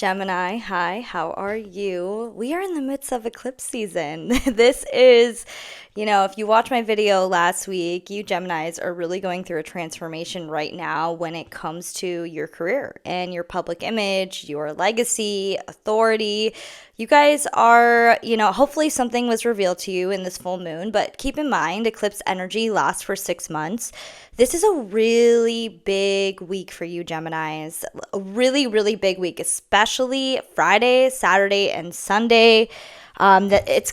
Gemini, hi, how are you? We are in the midst of eclipse season. This is, if you watched my video last week, you Geminis are really going through a transformation right now when it comes to your career and your public image, your legacy, authority. You guys are, hopefully something was revealed to you in this full moon, but keep in mind, eclipse energy lasts for 6 months. This is a really big week for you, Geminis. A really, really big week, especially Friday, Saturday, and Sunday. That it's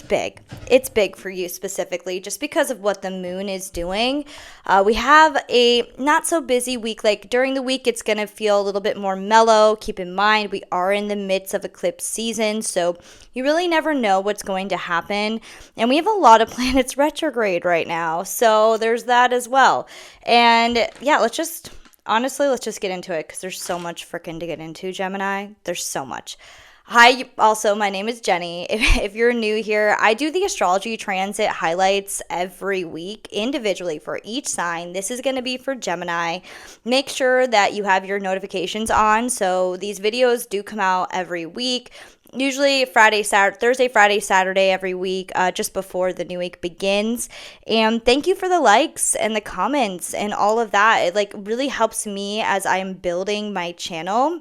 big. It's big for you specifically just because of what the moon is doing. We have a not so busy week. Like during the week, it's gonna feel a little bit more mellow. Keep in mind, we are in the midst of eclipse season, so you really never know what's going to happen. And we have a lot of planets retrograde right now, so there's that as well. And yeah, let's just get into it because there's so much freaking to get into, Gemini. There's so much. Hi, also, my name is Jenny. If you're new here, I do the astrology transit highlights every week individually for each sign. This is going to be for Gemini. Make sure that you have your notifications on. So these videos do come out every week. Usually Thursday, Friday, Saturday every week, just before the new week begins. And thank you for the likes and the comments and all of that. It really helps me as I'm building my channel.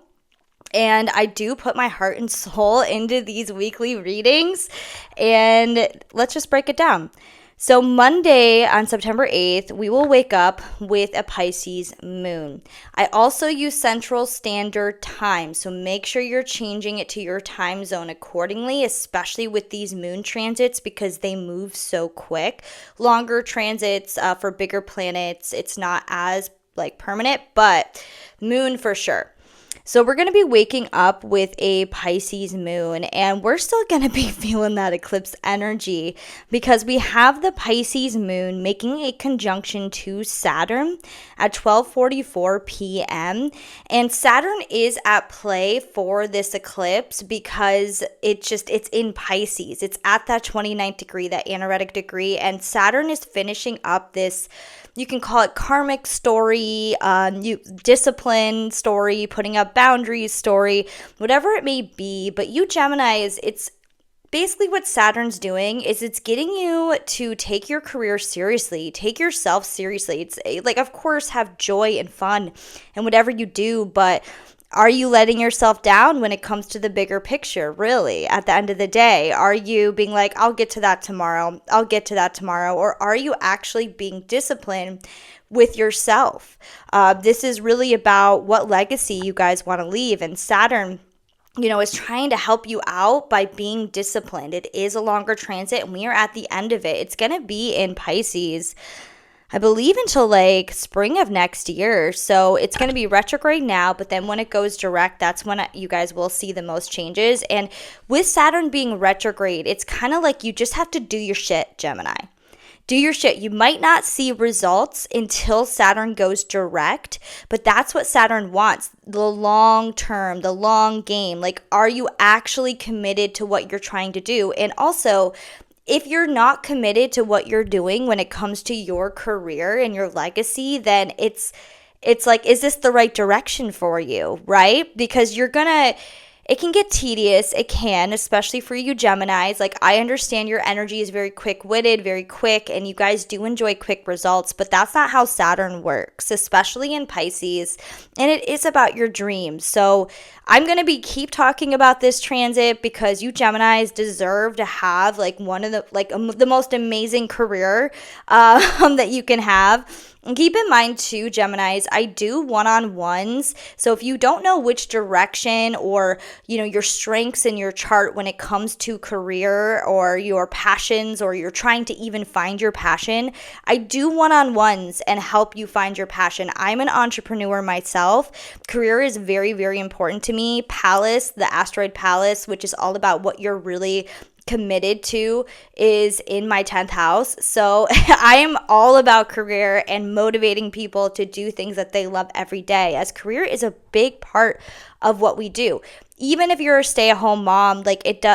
And I do put my heart and soul into these weekly readings. And let's just break it down. So Monday on September 8th, we will wake up with a Pisces moon. I also use Central Standard Time, so make sure you're changing it to your time zone accordingly, especially with these moon transits because they move so quick. Longer transits for bigger planets, it's not as permanent, but moon for sure. So we're going to be waking up with a Pisces moon, and we're still going to be feeling that eclipse energy because we have the Pisces moon making a conjunction to Saturn at 12:44 p.m. And Saturn is at play for this eclipse because it's in Pisces. It's at that 29th degree, that anaretic degree, and Saturn is finishing up this, you can call it karmic story, discipline story, putting up boundaries story, whatever it may be. But you Geminis, it's basically what Saturn's doing is it's getting you to take your career seriously, take yourself seriously. It's of course, have joy and fun and whatever you do, but are you letting yourself down when it comes to the bigger picture, really, at the end of the day? Are you being like, I'll get to that tomorrow, or are you actually being disciplined with yourself? This is really about what legacy you guys want to leave, and Saturn is trying to help you out by being disciplined. It is a longer transit, and we are at the end of it. It's going to be in Pisces, I believe, until spring of next year. So it's going to be retrograde now, but then when it goes direct, that's when you guys will see the most changes. And with Saturn being retrograde, it's kind of like you just have to do your shit, Gemini. Do your shit. You might not see results until Saturn goes direct, but that's what Saturn wants. The long term, the long game. Are you actually committed to what you're trying to do? And also, if you're not committed to what you're doing when it comes to your career and your legacy, then it's like, is this the right direction for you, right? Because it can get tedious. It can, especially for you Geminis. I understand your energy is very quick-witted, very quick, and you guys do enjoy quick results, but that's not how Saturn works, especially in Pisces, and it is about your dreams. So I'm going to keep talking about this transit because you Geminis deserve to have one of the most amazing career that you can have. And keep in mind too, Geminis, I do one-on-ones. So if you don't know which direction or, your strengths in your chart when it comes to career or your passions, or you're trying to even find your passion, I do one-on-ones and help you find your passion. I'm an entrepreneur myself. Career is very, very important to me. Palace, the asteroid Palace, which is all about what you're really committed to, is in my 10th house. So I am all about career and motivating people to do things that they love every day, as career is a big part of what we do. Even if you're a stay-at-home mom,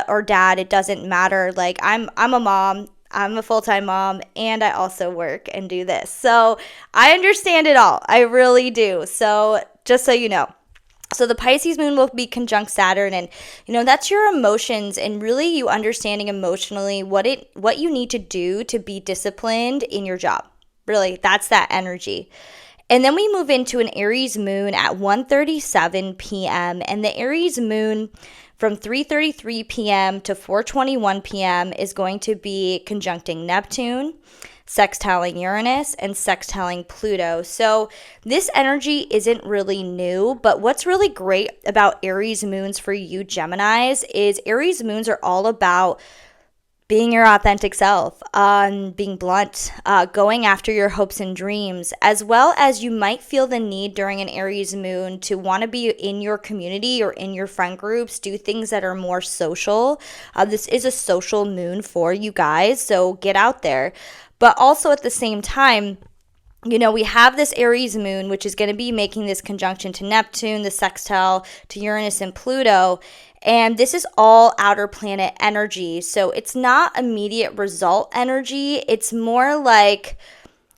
or dad, it doesn't matter. I'm a mom. I'm a full-time mom, and I also work and do this. So I understand it all. I really do. So just so you know. So the Pisces moon will be conjunct Saturn, and that's your emotions and really you understanding emotionally what you need to do to be disciplined in your job. Really, that's that energy. And then we move into an Aries moon at 1:37 p.m. and the Aries moon from 3:33 p.m. to 4:21 p.m. is going to be conjuncting Neptune, sextiling Uranus, and sextiling Pluto. So this energy isn't really new, but what's really great about Aries moons for you Geminis is Aries moons are all about being your authentic self, being blunt, going after your hopes and dreams, as well as you might feel the need during an Aries moon to want to be in your community or in your friend groups, do things that are more social. This is a social moon for you guys, so get out there. But also at the same time, we have this Aries moon, which is going to be making this conjunction to Neptune, the sextile to Uranus and Pluto. And this is all outer planet energy. So it's not immediate result energy. It's more like,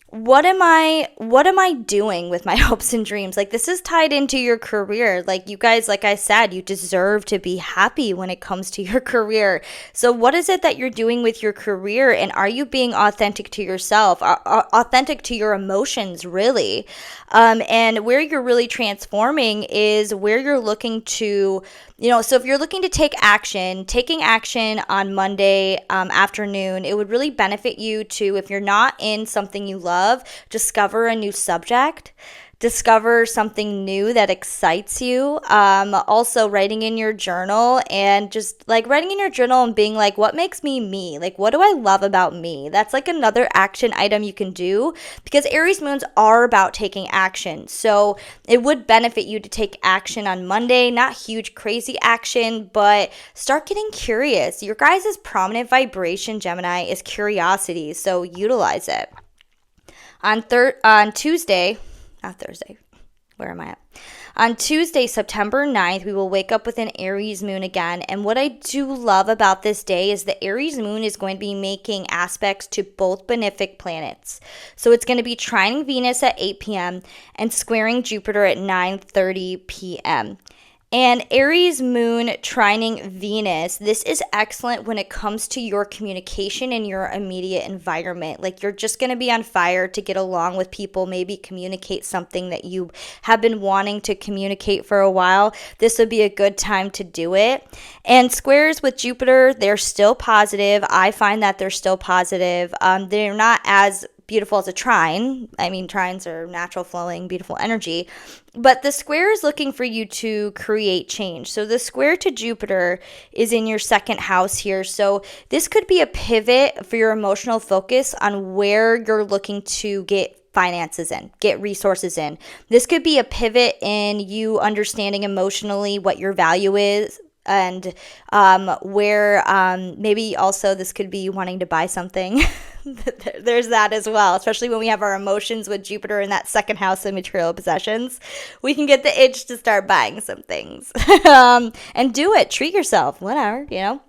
what am I doing with my hopes and dreams? Like, this is tied into your career. Like, you guys, like I said, you deserve to be happy when it comes to your career. So what is it that you're doing with your career? And are you being authentic to yourself, authentic to your emotions, really? And where you're really transforming is where you're looking to, so if you're looking to taking action on Monday afternoon, it would really benefit you to, if you're not in something you love, discover a new subject. Discover something new that excites you. Also writing in your journal and just like writing in your journal and being like, what makes me me? Like, what do I love about me? That's like another action item you can do because Aries moons are about taking action. So it would benefit you to take action on Monday, not huge, crazy action, but start getting curious. Your guys' prominent vibration, Gemini, is curiosity. So utilize it. On Tuesday, not Thursday. Where am I at? On Tuesday, September 9th, we will wake up with an Aries moon again. And what I do love about this day is the Aries moon is going to be making aspects to both benefic planets. So it's going to be trining Venus at 8 p.m. and squaring Jupiter at 9:30 p.m. And Aries moon trining Venus, this is excellent when it comes to your communication in your immediate environment. Like, you're just going to be on fire to get along with people, maybe communicate something that you have been wanting to communicate for a while. This would be a good time to do it. And squares with Jupiter, they're still positive. I find that they're still positive. They're not as beautiful as a trine. I mean, trines are natural flowing, beautiful energy. But the square is looking for you to create change. So the square to Jupiter is in your second house here. So this could be a pivot for your emotional focus on where you're looking to get finances in, get resources in. This could be a pivot in you understanding emotionally what your value is. And where maybe also this could be you wanting to buy something. There's that as well, especially when we have our emotions with Jupiter in that second house of material possessions. We can get the itch to start buying some things. And do it. Treat yourself. Whatever,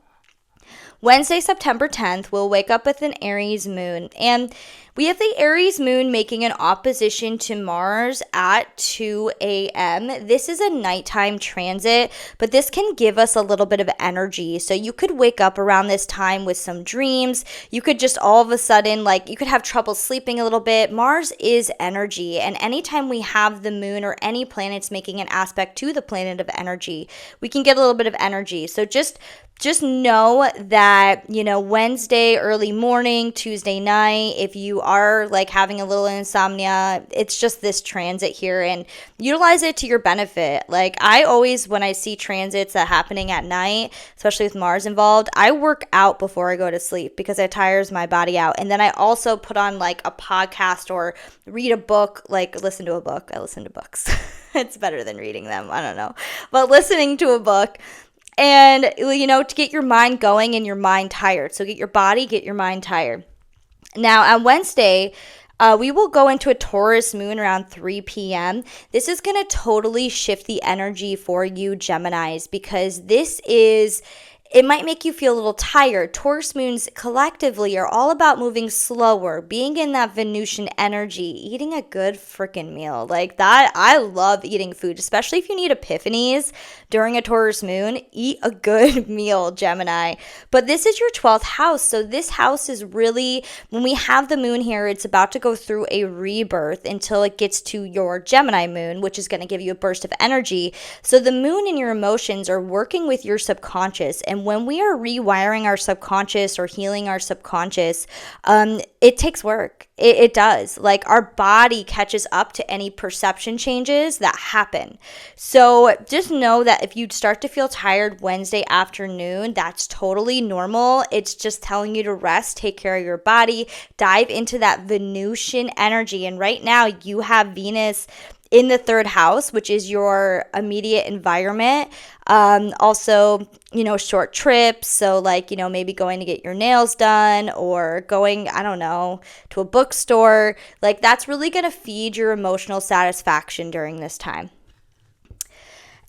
Wednesday, September 10th, we'll wake up with an Aries moon. And we have the Aries moon making an opposition to Mars at 2 a.m. This is a nighttime transit, but this can give us a little bit of energy. So you could wake up around this time with some dreams. You could just all of a sudden, you could have trouble sleeping a little bit. Mars is energy. And anytime we have the moon or any planets making an aspect to the planet of energy, we can get a little bit of energy. So just know that, Wednesday early morning, Tuesday night, if you are having a little insomnia, it's just this transit here and utilize it to your benefit. I always, when I see transits that happening at night, especially with Mars involved, I work out before I go to sleep because it tires my body out. And then I also put on a podcast or read a book, listen to a book. I listen to books. It's better than reading them. I don't know. But listening to a book. And, to get your mind going and your mind tired. So get your body, get your mind tired. Now, on Wednesday, we will go into a Taurus moon around 3 p.m. This is going to totally shift the energy for you Geminis because this is it might make you feel a little tired. Taurus moons collectively are all about moving slower, being in that Venusian energy, eating a good freaking meal. Like that, I love eating food, especially if you need epiphanies during a Taurus moon. Eat a good meal, Gemini. But this is your 12th house. So this house is really, when we have the moon here, it's about to go through a rebirth until it gets to your Gemini moon, which is going to give you a burst of energy. So the moon and your emotions are working with your subconscious. And when we are rewiring our subconscious or healing our subconscious, it takes work. It does. Like our body catches up to any perception changes that happen. So just know that if you start to feel tired Wednesday afternoon, that's totally normal. It's just telling you to rest, take care of your body, dive into that Venusian energy. And right now you have Venus in the third house, which is your immediate environment. Also, short trips. So like, maybe going to get your nails done or going, I don't know, to a bookstore. Like that's really going to feed your emotional satisfaction during this time.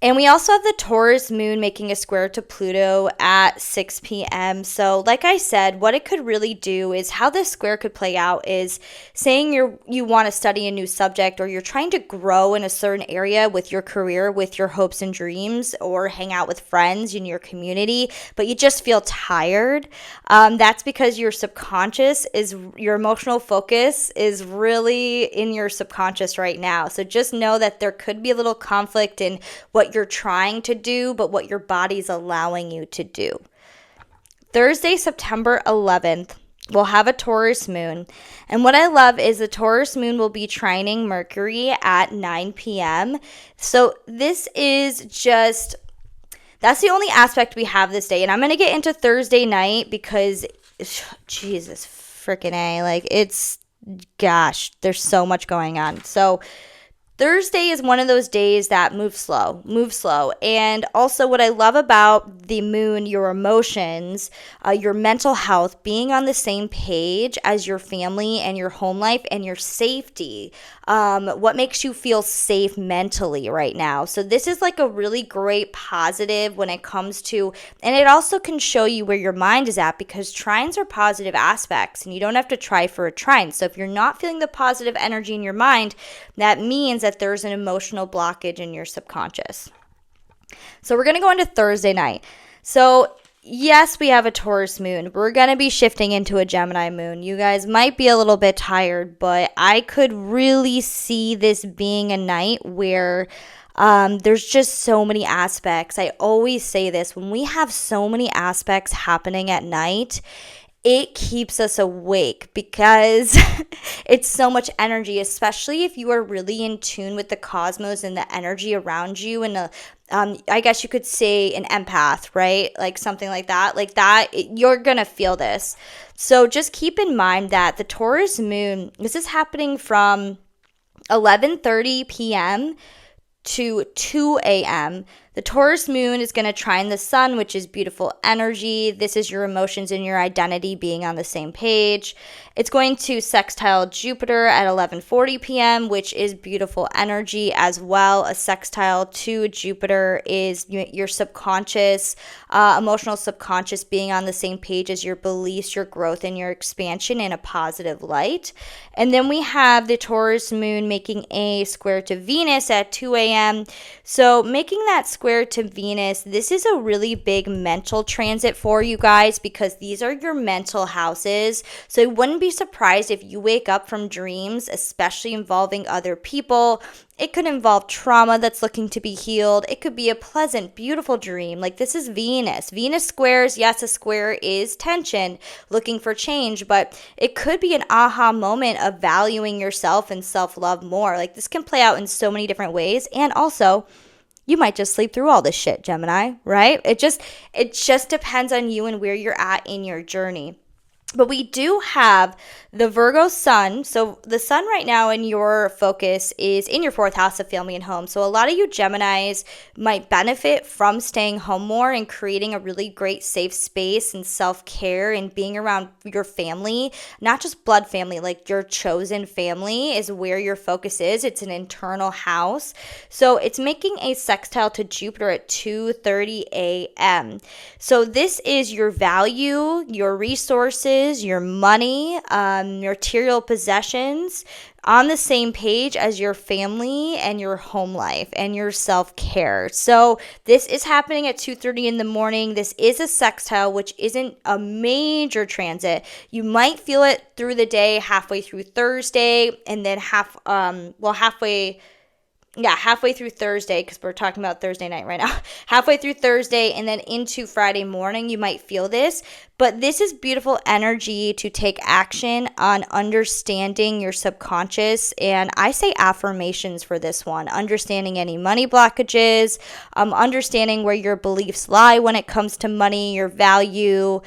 And we also have the Taurus moon making a square to Pluto at 6 p.m. So like I said, what it could really do is how this square could play out is saying you want to study a new subject or you're trying to grow in a certain area with your career, with your hopes and dreams, or hang out with friends in your community, but you just feel tired. That's because your subconscious your emotional focus is really in your subconscious right now. So just know that there could be a little conflict in what you're trying to do, but what your body's allowing you to do. Thursday, September 11th, we'll have a Taurus moon. And what I love is the Taurus moon will be trining Mercury at 9 p.m. So this is just, that's the only aspect we have this day. And I'm going to get into Thursday night because, Jesus freaking A, like gosh, there's so much going on. So Thursday is one of those days that move slow. And also what I love about the moon, your emotions, your mental health, being on the same page as your family and your home life and your safety. What makes you feel safe mentally right now. So this is like a really great positive when it comes to, and it also can show you where your mind is at because trines are positive aspects and you don't have to try for a trine. So if you're not feeling the positive energy in your mind, that means that there's an emotional blockage in your subconscious. So we're going to go into Thursday night. So yes, we have a Taurus moon. We're going to be shifting into a Gemini moon. You guys might be a little bit tired, but I could really see this being a night where there's just so many aspects. I always say this, when we have so many aspects happening at night, it keeps us awake because it's so much energy, especially if you are really in tune with the cosmos and the energy around you. And I guess you could say an empath, right? Like something like that. You're going to feel this. So just keep in mind that the Taurus moon, this is happening from 11:30 p.m. to 2 a.m. The Taurus moon is going to trine the sun, which is beautiful energy. This is your emotions and your identity being on the same page. It's going to sextile Jupiter at 11:40 p.m., which is beautiful energy as well. A sextile to Jupiter is your subconscious, emotional subconscious being on the same page as your beliefs, your growth, and your expansion in a positive light. And then we have the Taurus moon making a square to Venus at 2 a.m. So making that square to Venus, this is a really big mental transit for you guys because these are your mental houses. So I wouldn't be surprised if you wake up from dreams, especially involving other people. It could involve trauma that's looking to be healed. It could be a pleasant, beautiful dream. Like this is Venus. Venus squares, yes, a square is tension, looking for change, but it could be an aha moment of valuing yourself and self-love more. Like this can play out in so many different ways. And also, you might just sleep through all this shit, Gemini, right? It just depends on you and where you're at in your journey. But we do have the Virgo sun. So the sun right now in your focus is in your fourth house of family and home. So a lot of you Geminis might benefit from staying home more and creating a really great safe space and self-care and being around your family, not just blood family, like your chosen family is where your focus is. It's an internal house. So it's making a sextile to Jupiter at 2:30 a.m. So this is your value, your resources, your money, material possessions on the same page as your family and your home life and your self-care. So this is happening at 2:30 in the morning. This is a sextile, which isn't a major transit. You might feel it through the day, halfway through Thursday, and then halfway through Thursday, because we're talking about Thursday night right now. Halfway through Thursday and then into Friday morning, you might feel this. But this is beautiful energy to take action on understanding your subconscious. And I say affirmations for this one. Understanding any money blockages, understanding where your beliefs lie when it comes to money, your value,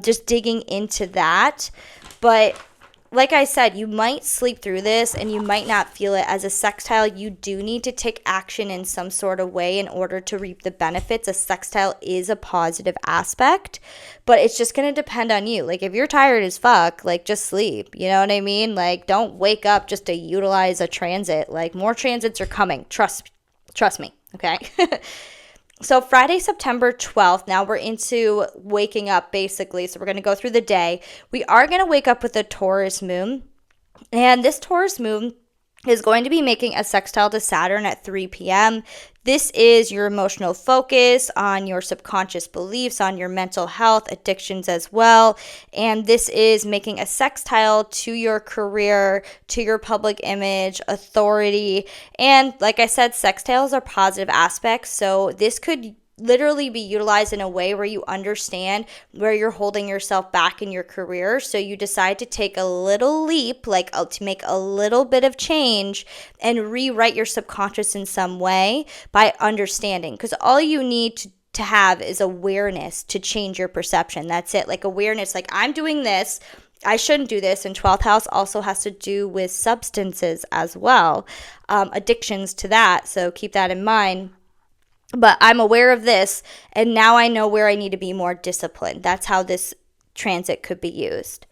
just digging into that. But like I said, you might sleep through this and you might not feel it. As a sextile, you do need to take action in some sort of way in order to reap the benefits. A sextile is a positive aspect, but it's just going to depend on you. Like if you're tired as fuck, like just sleep. You know what I mean? Like don't wake up just to utilize a transit. Like more transits are coming. Trust me. Okay. So Friday, September 12th, now we're into waking up basically. So we're going to go through the day. We are going to wake up with a Taurus moon. And this Taurus moon is going to be making a sextile to Saturn at 3 p.m. This is your emotional focus on your subconscious beliefs, on your mental health, addictions as well. And this is making a sextile to your career, to your public image, authority. And like I said, sextiles are positive aspects. So this could literally be utilized in a way where you understand where you're holding yourself back in your career. So you decide to take a little leap, like to make a little bit of change and rewrite your subconscious in some way by understanding. Because all you need to have is awareness to change your perception. That's it. Like awareness, like I'm doing this. I shouldn't do this. And 12th house also has to do with substances as well, addictions to that. So keep that in mind. But I'm aware of this, and now I know where I need to be more disciplined. That's how this transit could be used.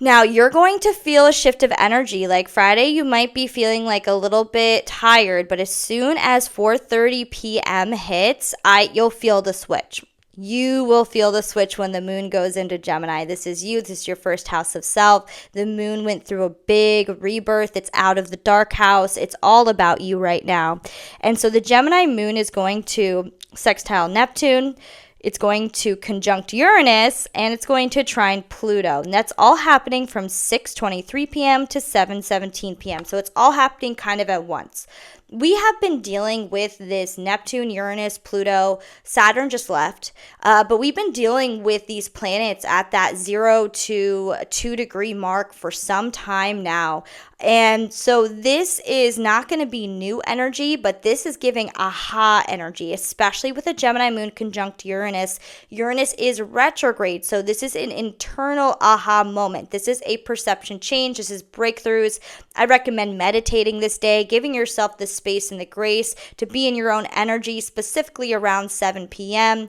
Now, you're going to feel a shift of energy. Like Friday, you might be feeling like a little bit tired, but as soon as 4:30 p.m. hits, you'll feel the switch. You will feel the switch when the moon goes into Gemini. This is you. This is your first house of self. The moon went through a big rebirth. It's out of the dark house. It's all about you right now. And so the Gemini moon is going to sextile Neptune. It's going to conjunct Uranus, and it's going to trine Pluto. And that's all happening from 6:23 p.m. to 7:17 p.m. So it's all happening kind of at once. We have been dealing with this Neptune, Uranus, Pluto, Saturn just left, but we've been dealing with these planets at that 0 to 2 degree mark for some time now. And so this is not going to be new energy, but this is giving aha energy, especially with a Gemini moon conjunct Uranus. Uranus is retrograde, so this is an internal aha moment. This is a perception change. This is breakthroughs. I recommend meditating this day, giving yourself the space and the grace to be in your own energy, specifically around 7 p.m.,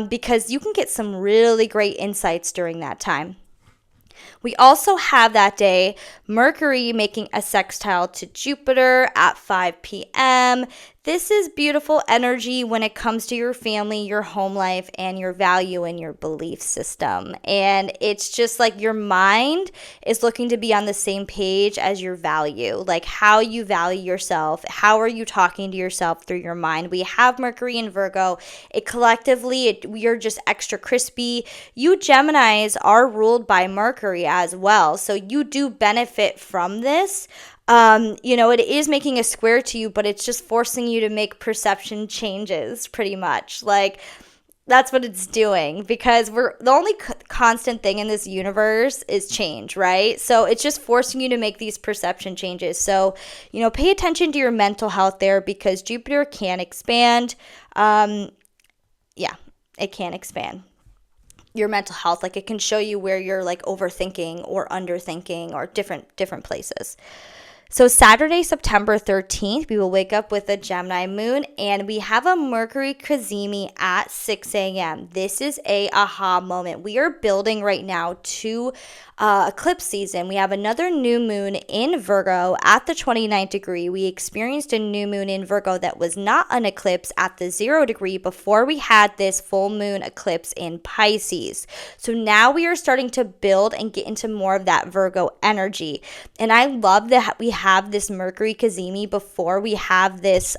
because you can get some really great insights during that time. We also have that day Mercury making a sextile to Jupiter at 5 p.m. This is beautiful energy when it comes to your family, your home life, and your value and your belief system. And it's just like your mind is looking to be on the same page as your value, like how you value yourself. How are you talking to yourself through your mind? We have Mercury in Virgo. We are just extra crispy. You Geminis are ruled by Mercury as well. So you do benefit from this. It is making a square to you, but it's just forcing you to make perception changes pretty much. Like that's what it's doing, because the only constant thing in this universe is change, right? So it's just forcing you to make these perception changes. So, pay attention to your mental health there, because Jupiter can expand. It can expand. your mental health. Like it can show you where you're like overthinking or underthinking or different places. So Saturday, September 13th, we will wake up with a Gemini moon, and we have a Mercury cazimi at 6 a.m. This is a aha moment. We are building right now to eclipse season. We have another new moon in Virgo at the 29th degree. We experienced a new moon in Virgo that was not an eclipse at the 0 degree before we had this full moon eclipse in Pisces. So now we are starting to build and get into more of that Virgo energy. And I love that we have this Mercury cazimi before we have this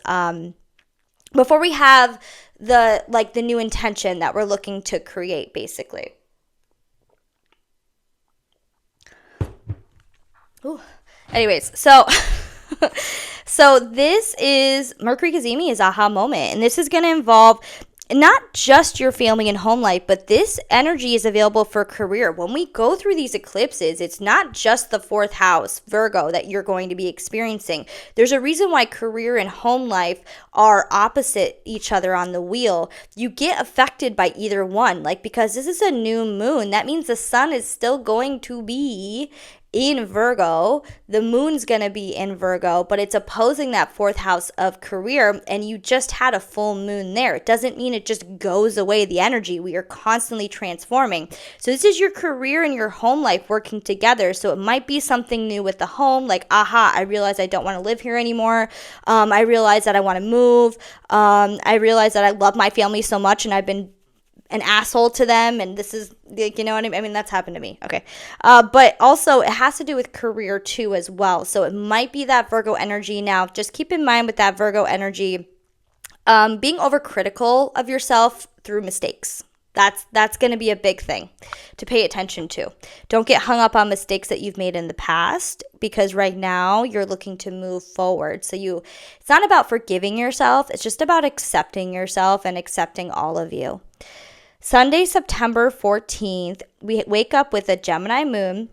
before we have the new intention that we're looking to create, basically. Ooh. Anyways, so this is Mercury cazimi is aha moment, and this is going to involve not just your family and home life, but this energy is available for career. When we go through these eclipses, it's not just the 4th house, Virgo, that you're going to be experiencing. There's a reason why career and home life are opposite each other on the wheel. You get affected by either one, like because this is a new moon, that means the sun is still going to be in Virgo, the moon's going to be in Virgo, but it's opposing that 4th house of career, and you just had a full moon there. It doesn't mean it just goes away, the energy. We are constantly transforming. So this is your career and your home life working together. So it might be something new with the home, like, aha, I realize I don't want to live here anymore. I realize that I want to move. I realize that I love my family so much, and I've been an asshole to them, and this is, like, you know what I mean? That's happened to me. Okay. But also it has to do with career too as well. So it might be that Virgo energy. Now, just keep in mind with that Virgo energy, being overcritical of yourself through mistakes. That's going to be a big thing to pay attention to. Don't get hung up on mistakes that you've made in the past, because right now you're looking to move forward. So it's not about forgiving yourself. It's just about accepting yourself and accepting all of you. Sunday, September 14th, we wake up with a Gemini moon,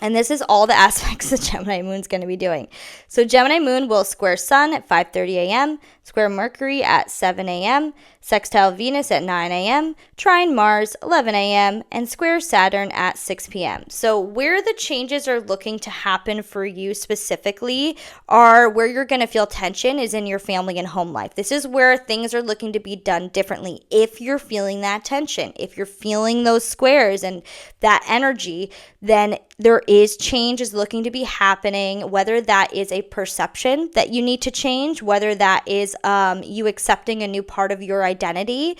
and this is all the aspects the Gemini moon's going to be doing. So Gemini moon will square Sun at 5:30 a.m., square Mercury at 7 a.m., sextile Venus at 9 a.m., trine Mars 11 a.m., and square Saturn at 6 p.m. So where the changes are looking to happen for you specifically are where you're going to feel tension is in your family and home life. This is where things are looking to be done differently. If you're feeling that tension, if you're feeling those squares and that energy, then there is change is looking to be happening, whether that is a perception that you need to change, whether that is you accepting a new part of your identity,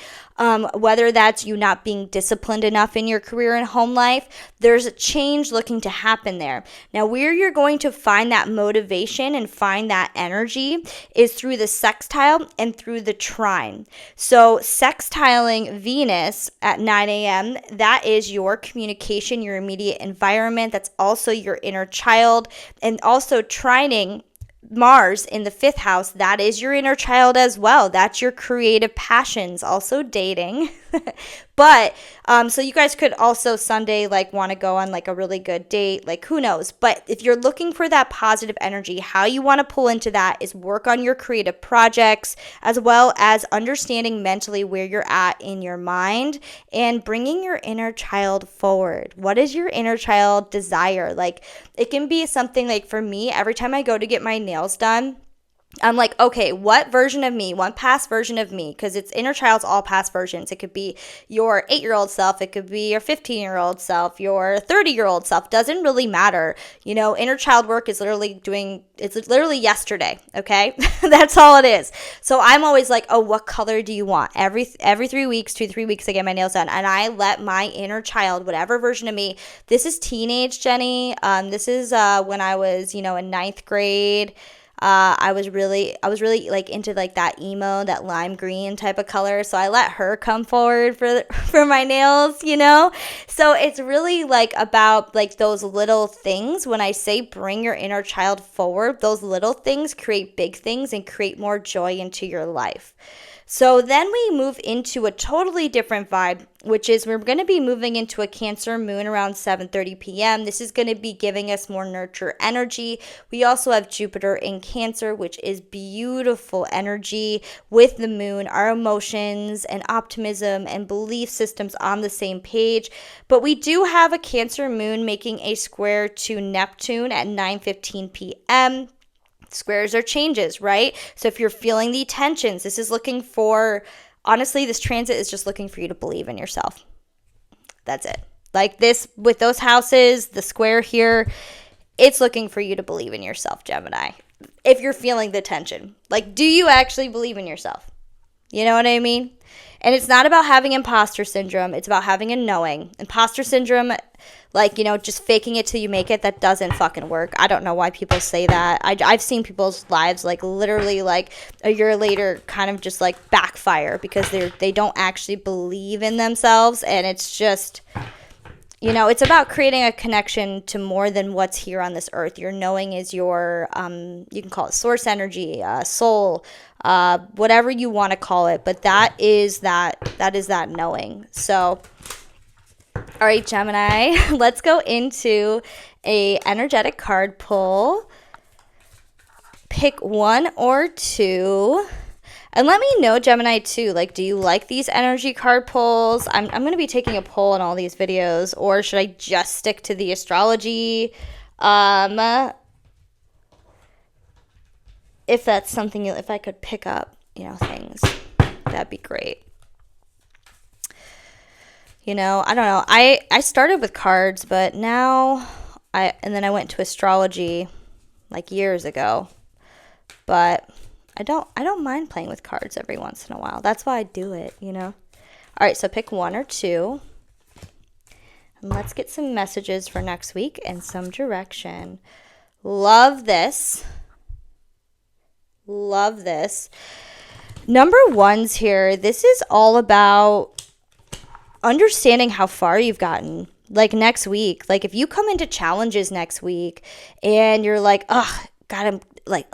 whether that's you not being disciplined enough in your career and home life. There's a change looking to happen there. Now, where you're going to find that motivation and find that energy is through the sextile and through the trine. So sextiling Venus at 9 a.m., that is your communication, your immediate environment. That's also your inner child. And also trining Mars in the 5th house, that is your inner child as well. That's your creative passions, also dating. But so you guys could also Sunday want to go on a really good date, who knows. But if you're looking for that positive energy, how you want to pull into that is work on your creative projects, as well as understanding mentally where you're at in your mind and bringing your inner child forward. What is your inner child desire? It can be something for me, every time I go to get my nails done, I'm like, okay, what version of me, one past version of me, because it's inner child's all past versions. It could be your 8-year-old self. It could be your 15-year-old self, your 30-year-old self. Doesn't really matter. Inner child work is literally yesterday, okay? That's all it is. So I'm always like, oh, what color do you want? Every 3 weeks, 2-3 weeks, I get my nails done. And I let my inner child, whatever version of me, this is teenage Jenny. This is when I was, in 9th grade. I was really into that emo, that lime green type of color. So I let her come forward for my nails, So it's really about those little things. When I say bring your inner child forward, those little things create big things and create more joy into your life. So then we move into a totally different vibe, which is we're going to be moving into a Cancer moon around 7:30 p.m. This is going to be giving us more nurture energy. We also have Jupiter in Cancer, which is beautiful energy with the moon, our emotions and optimism and belief systems on the same page. But we do have a Cancer moon making a square to Neptune at 9:15 p.m. Squares are changes, right? So if you're feeling the tensions, this is looking for, honestly, this transit is just looking for you to believe in yourself. That's it. Like this, with those houses, the square here, it's looking for you to believe in yourself, Gemini. If you're feeling the tension, like, do you actually believe in yourself? You know what I mean? And it's not about having imposter syndrome. It's about having a knowing. Imposter syndrome, like, just faking it till you make it, that doesn't fucking work. I don't know why people say that. I've seen people's lives, like, literally, like, a year later kind of just, like, backfire because they don't actually believe in themselves. And it's just, it's about creating a connection to more than what's here on this earth. Your knowing is your, you can call it source energy, soul, whatever you want to call it. But that is that knowing. So, all right, Gemini, let's go into a energetic card pull. Pick one or two. And let me know, Gemini, too, like, do you like these energy card pulls? I'm going to be taking a poll in all these videos, or should I just stick to the astrology? If that's something, if I could pick up, things, that'd be great. I don't know. I started with cards, but now then I went to astrology like years ago. But I don't mind playing with cards every once in a while. That's why I do it, All right, so pick one or two. And let's get some messages for next week and some direction. Love this. Love this. Number one's here. This is all about understanding how far you've gotten. Like next week, like if you come into challenges next week and you're like, ugh, God, I'm like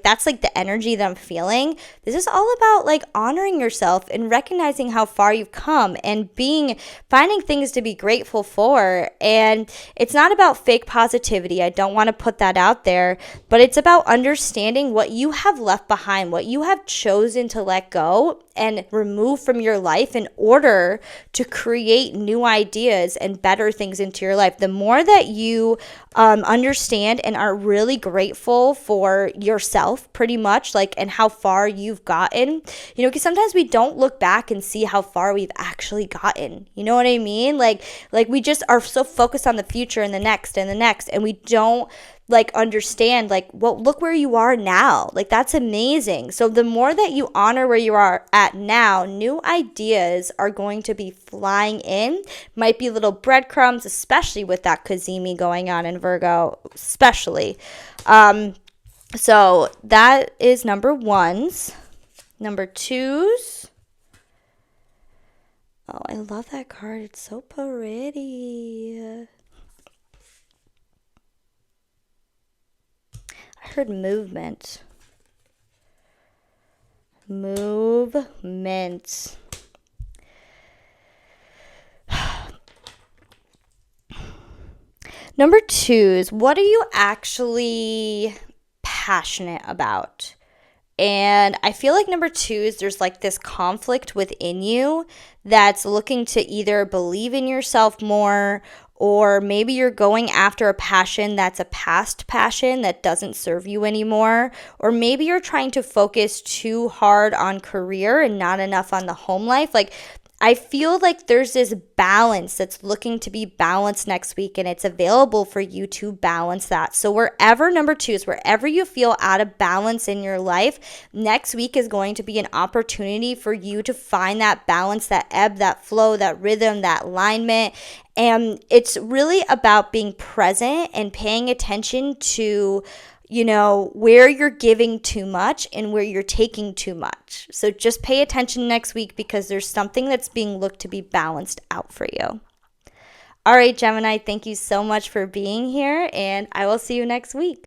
that's like the energy that I'm feeling. This is all about like honoring yourself and recognizing how far you've come and finding things to be grateful for. And it's not about fake positivity. I don't want to put that out there, but it's about understanding what you have left behind, what you have chosen to let go and remove from your life in order to create new ideas and better things into your life. The more that you understand and are really grateful for yourself, pretty much, like, and how far you've gotten, because sometimes we don't look back and see how far we've actually gotten. You know what I mean? Like we just are so focused on the future and the next, and we don't like understand, like, well, look where you are now. Like, that's amazing. So the more that you honor where you are at now, new ideas are going to be flying in. Might be little breadcrumbs, especially with that Kazemi going on in Virgo, especially. So that is number ones. Number twos. Oh, I love that card. It's so pretty. I heard movement. Movement. Number twos. What are you actually passionate about? And I feel like number twos, there's like this conflict within you that's looking to either believe in yourself more, or maybe you're going after a passion that's a past passion that doesn't serve you anymore. Or maybe you're trying to focus too hard on career and not enough on the home life. Like, I feel like there's this balance that's looking to be balanced next week, and it's available for you to balance that. So wherever, number twos, wherever you feel out of balance in your life, next week is going to be an opportunity for you to find that balance, that ebb, that flow, that rhythm, that alignment. And it's really about being present and paying attention to where you're giving too much and where you're taking too much. So just pay attention next week, because there's something that's being looked to be balanced out for you. All right, Gemini, thank you so much for being here, and I will see you next week.